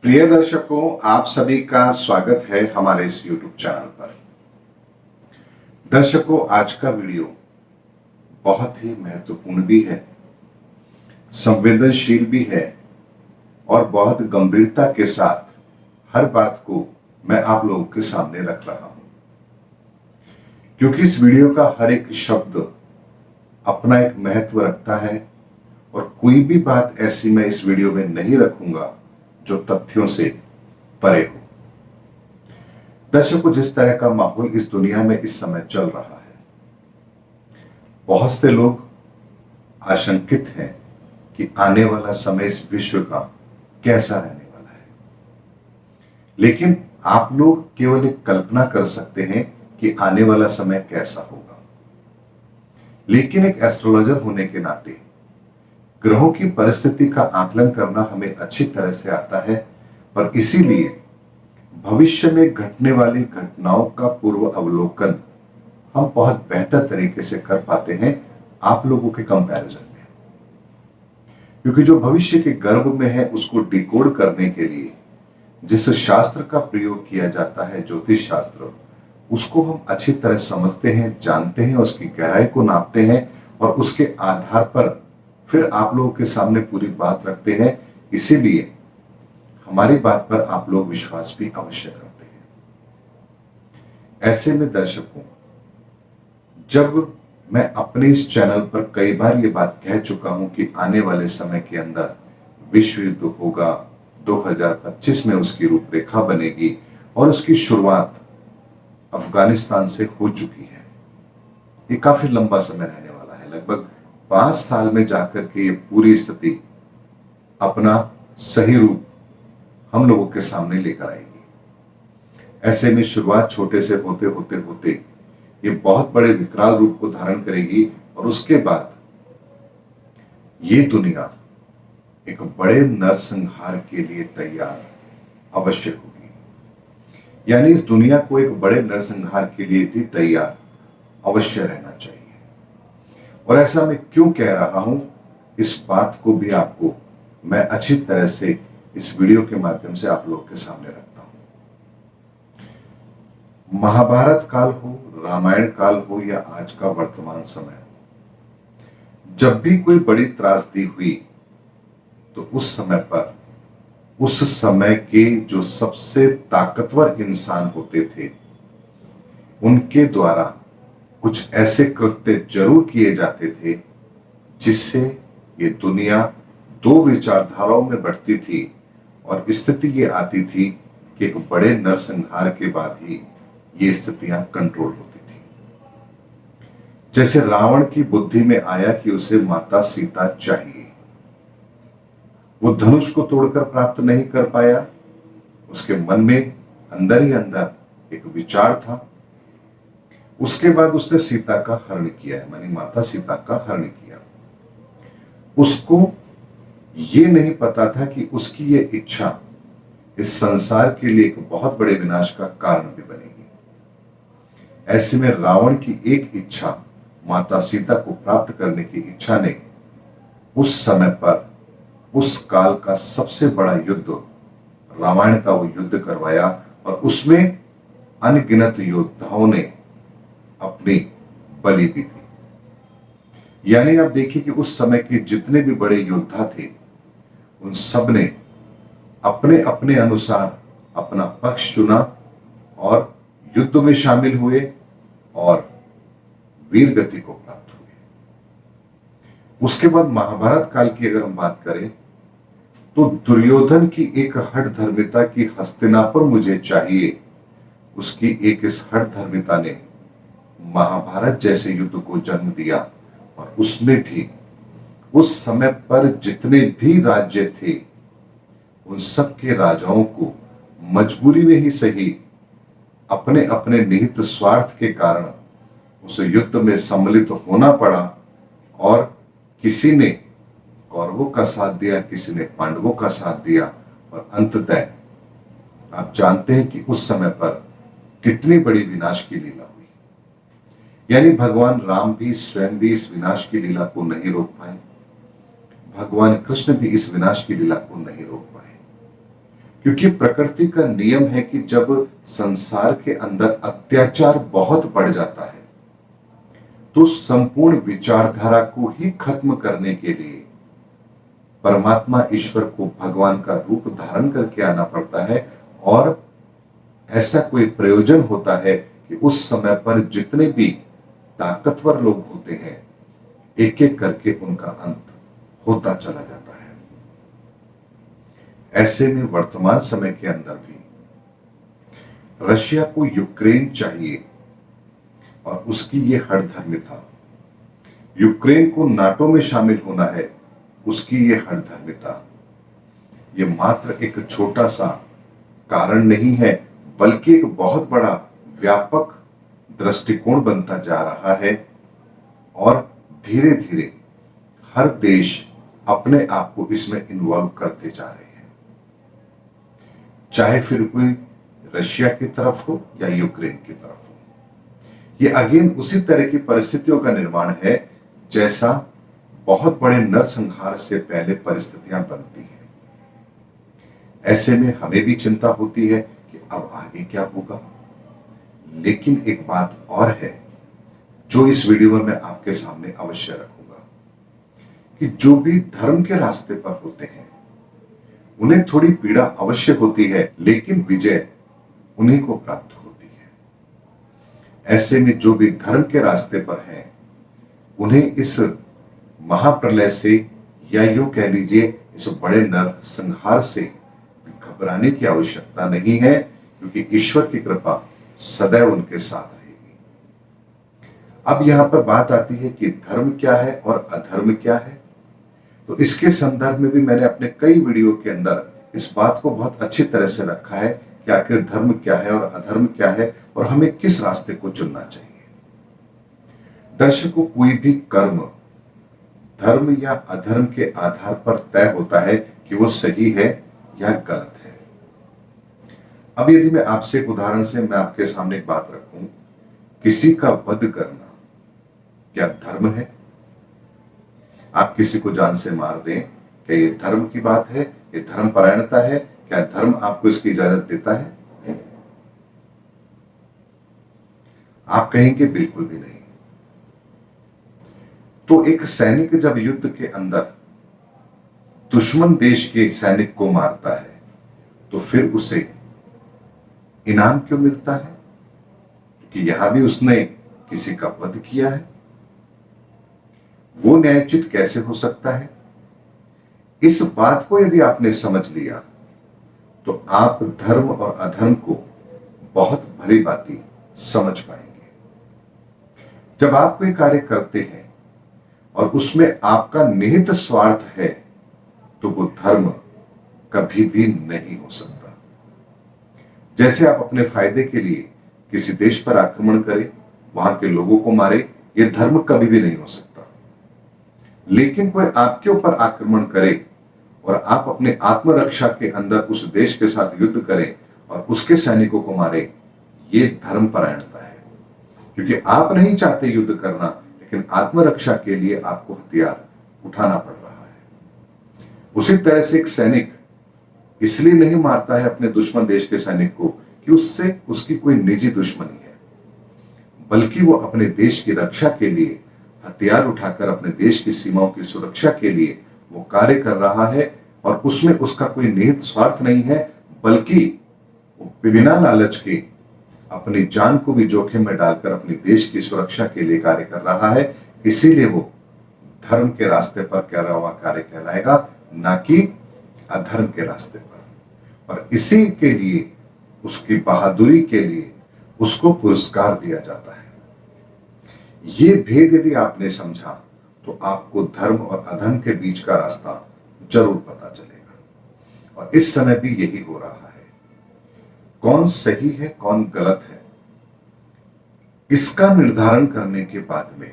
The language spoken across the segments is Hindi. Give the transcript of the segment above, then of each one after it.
प्रिय दर्शकों, आप सभी का स्वागत है हमारे इस YouTube चैनल पर। दर्शकों, आज का वीडियो बहुत ही महत्वपूर्ण भी है, संवेदनशील भी है और बहुत गंभीरता के साथ हर बात को मैं आप लोगों के सामने रख रहा हूं, क्योंकि इस वीडियो का हर एक शब्द अपना एक महत्व रखता है और कोई भी बात ऐसी मैं इस वीडियो में नहीं रखूंगा जो तथ्यों से परे हो। दर्शकों, जिस तरह का माहौल इस दुनिया में इस समय चल रहा है, बहुत से लोग आशंकित हैं कि आने वाला समय इस विश्व का कैसा रहने वाला है। लेकिन आप लोग केवल एक कल्पना कर सकते हैं कि आने वाला समय कैसा होगा। लेकिन एक एस्ट्रोलॉजर होने के नाते ग्रहों की परिस्थिति का आकलन करना हमें अच्छी तरह से आता है, पर इसीलिए भविष्य में घटने वाली घटनाओं का पूर्व अवलोकन हम बहुत बेहतर तरीके से कर पाते हैं आप लोगों के कंपैरिजन में, क्योंकि जो भविष्य के गर्भ में है उसको डिकोड करने के लिए जिस शास्त्र का प्रयोग किया जाता है, ज्योतिष शास्त्र, उसको हम अच्छी तरह समझते हैं, जानते हैं, उसकी गहराई को नापते हैं और उसके आधार पर फिर आप लोगों के सामने पूरी बात रखते हैं। इसीलिए हमारी बात पर आप लोग विश्वास भी अवश्य करते हैं। ऐसे में दर्शकों, जब मैं अपने इस चैनल पर कई बार ये बात कह चुका हूं कि आने वाले समय के अंदर विश्व युद्ध होगा, 2025 में उसकी रूपरेखा बनेगी और उसकी शुरुआत अफगानिस्तान से हो चुकी है। ये काफी लंबा समय रहने वाला है, लगभग 5 साल में जाकर के ये पूरी स्थिति अपना सही रूप हम लोगों के सामने लेकर आएगी। ऐसे में शुरुआत छोटे से होते होते होते ये बहुत बड़े विकराल रूप को धारण करेगी और उसके बाद ये दुनिया एक बड़े नरसंहार के लिए तैयार अवश्य होगी। यानी इस दुनिया को एक बड़े नरसंहार के लिए भी तैयार अवश्य रहना चाहिए। और ऐसा मैं क्यों कह रहा हूं, इस बात को भी आपको मैं अच्छी तरह से इस वीडियो के माध्यम से आप लोगों के सामने रखता हूं। महाभारत काल हो, रामायण काल हो या आज का वर्तमान समय, जब भी कोई बड़ी त्रासदी हुई तो उस समय पर उस समय के जो सबसे ताकतवर इंसान होते थे उनके द्वारा कुछ ऐसे कृत्य जरूर किए जाते थे जिससे ये दुनिया दो विचारधाराओं में बढ़ती थी और स्थिति ये आती थी कि एक बड़े नरसंहार के बाद ही ये स्थितियां कंट्रोल होती थी। जैसे रावण की बुद्धि में आया कि उसे माता सीता चाहिए, वो धनुष को तोड़कर प्राप्त नहीं कर पाया, उसके मन में अंदर ही अंदर एक विचार था। उसके बाद उसने सीता का हरण किया, मानी माता सीता का हरण किया। उसको ये नहीं पता था कि उसकी ये इच्छा इस संसार के लिए एक बहुत बड़े विनाश का कारण भी बनेगी। ऐसे में रावण की एक इच्छा, माता सीता को प्राप्त करने की इच्छा ने उस समय पर उस काल का सबसे बड़ा युद्ध, रामायण का वो युद्ध करवाया और उसमें अनगिनत योद्धाओं ने अपनी बलि भी दी। यानी आप देखिए कि उस समय के जितने भी बड़े योद्धा थे उन सब ने अपने अपने अनुसार अपना पक्ष चुना और युद्ध में शामिल हुए और वीर गति को प्राप्त हुए। उसके बाद महाभारत काल की अगर हम बात करें तो दुर्योधन की एक हठ धर्मिता की हस्तिनापुर मुझे चाहिए, उसकी एक इस हठ धर्मिता ने महाभारत जैसे युद्ध को जन्म दिया और उसमें भी उस समय पर जितने भी राज्य थे उन सब के राजाओं को मजबूरी में ही सही अपने अपने निहित स्वार्थ के कारण उस युद्ध में सम्मिलित होना पड़ा और किसी ने कौरवों का साथ दिया, किसी ने पांडवों का साथ दिया और अंततः आप जानते हैं कि उस समय पर कितनी बड़ी विनाश की लीला हुई। यानी भगवान राम भी स्वयं भी इस विनाश की लीला को नहीं रोक पाए, भगवान कृष्ण भी इस विनाश की लीला को नहीं रोक पाए। क्योंकि प्रकृति का नियम है कि जब संसार के अंदर अत्याचार बहुत बढ़ जाता है तो संपूर्ण विचारधारा को ही खत्म करने के लिए परमात्मा ईश्वर को भगवान का रूप धारण करके आना पड़ता है। और ऐसा कोई प्रयोजन होता है कि उस समय पर जितने भी ताकतवर लोग होते हैं एक एक करके उनका अंत होता चला जाता है। ऐसे में वर्तमान समय के अंदर भी रशिया को यूक्रेन चाहिए और उसकी ये हठधर्मिता, यूक्रेन को नाटो में शामिल होना है उसकी ये हठधर्मिता, ये मात्र एक छोटा सा कारण नहीं है बल्कि एक बहुत बड़ा व्यापक दृष्टिकोण बनता जा रहा है। और धीरे धीरे हर देश अपने आप को इसमें इन्वॉल्व करते जा रहे हैं, चाहे फिर कोई रशिया की तरफ हो या यूक्रेन की तरफ हो। ये अगेन उसी तरह की परिस्थितियों का निर्माण है जैसा बहुत बड़े नरसंहार से पहले परिस्थितियां बनती हैं। ऐसे में हमें भी चिंता होती है कि अब आगे क्या होगा। लेकिन एक बात और है जो इस वीडियो में मैं आपके सामने अवश्य रखूंगा कि जो भी धर्म के रास्ते पर होते हैं उन्हें थोड़ी पीड़ा अवश्य होती है, लेकिन विजय उन्हीं को प्राप्त होती है। ऐसे में जो भी धर्म के रास्ते पर हैं उन्हें इस महाप्रलय से या यूं कह लीजिए इस बड़े नरसंहार से घबराने की आवश्यकता नहीं है, क्योंकि ईश्वर की कृपा सदैव उनके साथ रहेगी। अब यहां पर बात आती है कि धर्म क्या है और अधर्म क्या है। तो इसके संदर्भ में भी मैंने अपने कई वीडियो के अंदर इस बात को बहुत अच्छी तरह से रखा है कि आखिर धर्म क्या है और अधर्म क्या है और हमें किस रास्ते को चुनना चाहिए। दर्शकों, कोई भी कर्म धर्म या अधर्म के आधार पर तय होता है कि वो सही है या गलत है। अब यदि मैं आपसे एक उदाहरण से मैं आपके सामने एक बात रखूं, किसी का वध करना क्या धर्म है? आप किसी को जान से मार दें, क्या ये धर्म की बात है? ये धर्म परायणता है? क्या धर्म आपको इसकी इजाजत देता है? आप कहेंगे बिल्कुल भी नहीं। तो एक सैनिक जब युद्ध के अंदर दुश्मन देश के सैनिक को मारता है तो फिर उसे इनाम क्यों मिलता है? क्योंकि यहां भी उसने किसी का वध किया है। वो न्यायोचित कैसे हो सकता है? इस बात को यदि आपने समझ लिया तो आप धर्म और अधर्म को बहुत भली भांति समझ पाएंगे। जब आप कोई कार्य करते हैं और उसमें आपका निहित स्वार्थ है तो वो धर्म कभी भी नहीं हो सकता। जैसे आप अपने फायदे के लिए किसी देश पर आक्रमण करें, वहां के लोगों को मारे, ये धर्म कभी भी नहीं हो सकता। लेकिन कोई आपके ऊपर आक्रमण करे और आप अपने आत्मरक्षा के अंदर उस देश के साथ युद्ध करें और उसके सैनिकों को मारे, ये धर्म परायणता है। क्योंकि आप नहीं चाहते युद्ध करना, लेकिन आत्मरक्षा के लिए आपको हथियार उठाना पड़ रहा है। उसी तरह से एक सैनिक इसलिए नहीं मारता है अपने दुश्मन देश के सैनिक को कि उससे उसकी कोई निजी दुश्मनी है, बल्कि वो अपने देश की रक्षा के लिए हथियार उठाकर अपने देश की सीमाओं की सुरक्षा के लिए वो कार्य कर रहा है। और उसमें उसका कोई निहित स्वार्थ नहीं है, बल्कि वो बिना लालच के अपनी जान को भी जोखिम में डालकर अपने देश की सुरक्षा के लिए कार्य कर रहा है। इसीलिए वो धर्म के रास्ते पर किया हुआ कार्य कहलाएगा, ना कि अधर्म के रास्ते पर। और इसी के लिए, उसकी बहादुरी के लिए उसको पुरस्कार दिया जाता है। ये भेद यदि आपने समझा तो आपको धर्म और अधर्म के बीच का रास्ता जरूर पता चलेगा। और इस समय भी यही हो रहा है। कौन सही है, कौन गलत है, इसका निर्धारण करने के बाद में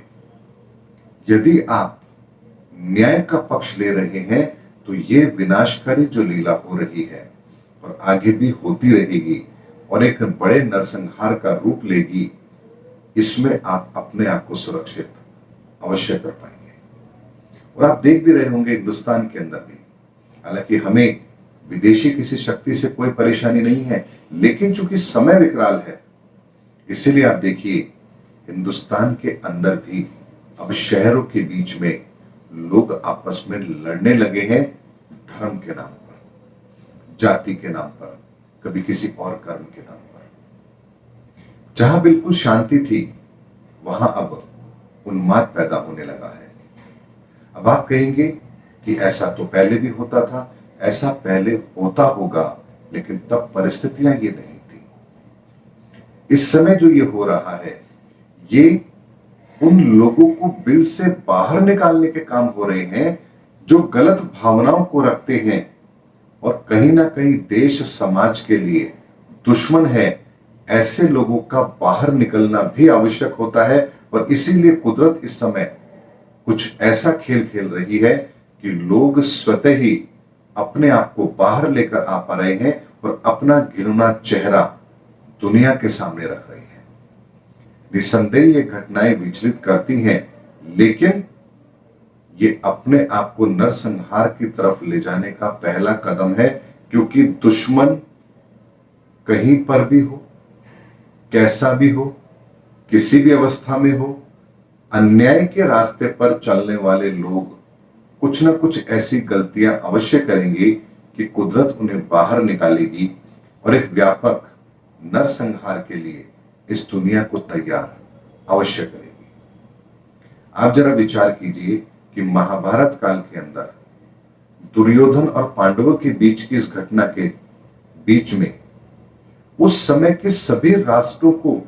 यदि आप न्याय का पक्ष ले रहे हैं तो ये विनाशकारी जो लीला हो रही है और आगे भी होती रहेगी और एक बड़े नरसंहार का रूप लेगी, इसमें आप अपने आप को सुरक्षित अवश्य कर पाएंगे। और आप देख भी रहे होंगे हिंदुस्तान के अंदर भी, हालांकि हमें विदेशी किसी शक्ति से कोई परेशानी नहीं है, लेकिन चूंकि समय विकराल है, इसीलिए आप देखिए हिंदुस्तान के अंदर भी अब शहरों के बीच में लोग आपस में लड़ने लगे हैं, धर्म के नाम पर, जाति के नाम पर, कभी किसी और कर्म के नाम पर। जहां बिल्कुल शांति थी वहां अब उन्माद पैदा होने लगा है। अब आप कहेंगे कि ऐसा तो पहले भी होता था, ऐसा पहले होता होगा, लेकिन तब परिस्थितियां ये नहीं थी। इस समय जो ये हो रहा है, ये उन लोगों को बिल से बाहर निकालने के काम हो रहे हैं जो गलत भावनाओं को रखते हैं और कहीं ना कहीं देश समाज के लिए दुश्मन है। ऐसे लोगों का बाहर निकलना भी आवश्यक होता है और इसीलिए कुदरत इस समय कुछ ऐसा खेल खेल रही है कि लोग स्वतः ही अपने आप को बाहर लेकर आ पा रहे हैं और अपना घिनौना चेहरा दुनिया के सामने रख रहे हैं। निसंदेह ये घटनाएं विचलित करती हैं, लेकिन ये अपने आप को नरसंहार की तरफ ले जाने का पहला कदम है, क्योंकि दुश्मन कहीं पर भी हो, कैसा भी हो, किसी भी अवस्था में हो, अन्याय के रास्ते पर चलने वाले लोग कुछ ना कुछ ऐसी गलतियां अवश्य करेंगे कि कुदरत उन्हें बाहर निकालेगी और एक व्यापक नरसंहार के लिए इस दुनिया को तैयार अवश्य करेगी। आप जरा विचार कीजिए कि महाभारत काल के अंदर दुर्योधन और पांडवों के बीच की इस घटना के बीच में उस समय के सभी राष्ट्रों को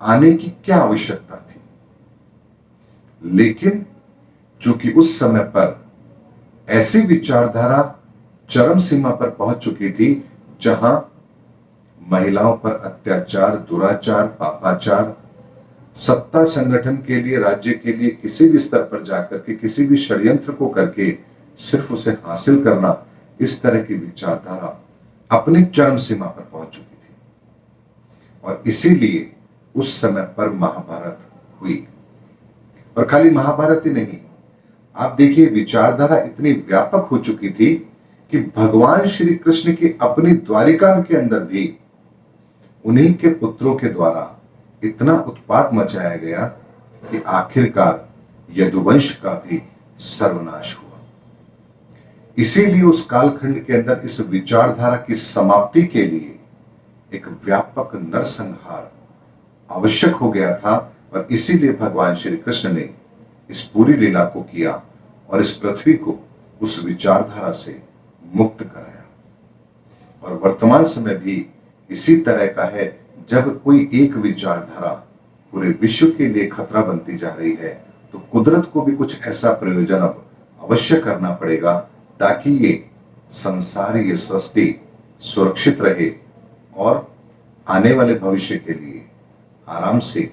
आने की क्या आवश्यकता थी, लेकिन चूंकि उस समय पर ऐसी विचारधारा चरम सीमा पर पहुंच चुकी थी जहां महिलाओं पर अत्याचार, दुराचार, पापाचार, सत्ता संगठन के लिए, राज्य के लिए किसी भी स्तर पर जाकर के किसी भी षड्यंत्र को करके सिर्फ उसे हासिल करना, इस तरह की विचारधारा अपनी चरम सीमा पर पहुंच चुकी थी और इसीलिए उस समय पर महाभारत हुई। और खाली महाभारत ही नहीं, आप देखिए विचारधारा इतनी व्यापक हो चुकी थी कि भगवान श्री कृष्ण की अपनी द्वारिका के अंदर भी उन्हीं के पुत्रों के द्वारा इतना उत्पात मचाया गया कि आखिरकार यदुवंश का भी सर्वनाश हुआ। इसीलिए उस कालखंड के अंदर इस विचारधारा की समाप्ति के लिए एक व्यापक नरसंहार आवश्यक हो गया था और इसीलिए भगवान श्री कृष्ण ने इस पूरी लीला को किया और इस पृथ्वी को उस विचारधारा से मुक्त कराया। और वर्तमान समय भी इसी तरह का है, जब कोई एक विचारधारा पूरे विश्व के लिए खतरा बनती जा रही है तो कुदरत को भी कुछ ऐसा प्रयोजन अब अवश्य करना पड़ेगा ताकि ये संसार, ये सृष्टि सुरक्षित रहे और आने वाले भविष्य के लिए आराम से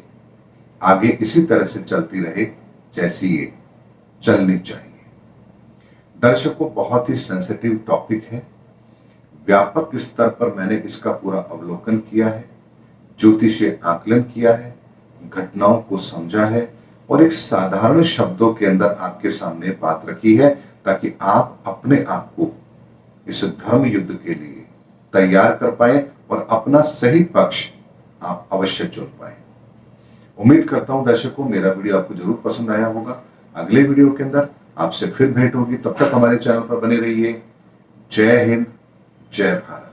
आगे इसी तरह से चलती रहे जैसी ये चलनी चाहिए। दर्शकों, बहुत ही सेंसिटिव टॉपिक है, व्यापक स्तर पर मैंने इसका पूरा अवलोकन किया है, ज्योतिषीय आकलन किया है, घटनाओं को समझा है और एक साधारण शब्दों के अंदर आपके सामने बात रखी है ताकि आप अपने आप को इस धर्म युद्ध के लिए तैयार कर पाए और अपना सही पक्ष आप अवश्य चुन पाए। उम्मीद करता हूं दर्शकों मेरा वीडियो आपको जरूर पसंद आया होगा। अगले वीडियो के अंदर आपसे फिर भेंट होगी, तब तक हमारे चैनल पर बने रहिए। जय हिंद, जय भारत।